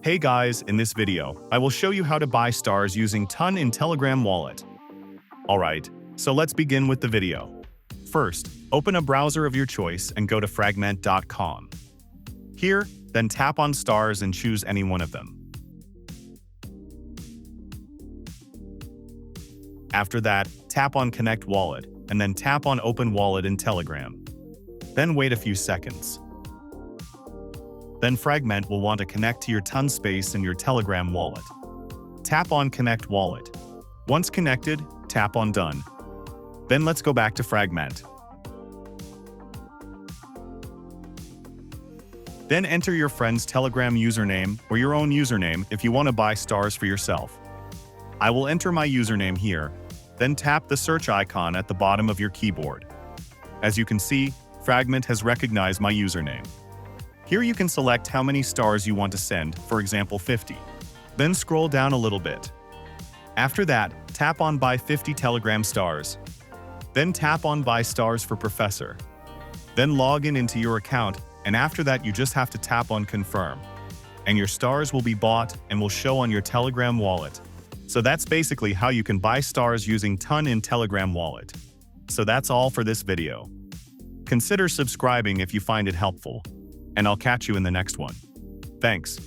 Hey guys, in this video, I will show you how to buy stars using Ton in Telegram wallet. Alright, so let's begin with the video. First, open a browser of your choice and go to fragment.com. Here, then tap on stars and choose any one of them. After that, tap on Connect Wallet, and then tap on Open Wallet in Telegram. Then wait a few seconds. Then Fragment will want to connect to your Ton space in your Telegram wallet. Tap on Connect Wallet. Once connected, tap on Done. Then let's go back to Fragment. Then enter your friend's Telegram username or your own username if you want to buy stars for yourself. I will enter my username here, then tap the search icon at the bottom of your keyboard. As you can see, Fragment has recognized my username. Here you can select how many stars you want to send, for example 50. Then scroll down a little bit. After that, tap on Buy 50 Telegram stars. Then tap on Buy Stars for Professor. Then log in into your account, and after that you just have to tap on Confirm. And your stars will be bought and will show on your Telegram wallet. So that's basically how you can buy stars using Ton in Telegram wallet. So that's all for this video. Consider subscribing if you find it helpful. And I'll catch you in the next one. Thanks.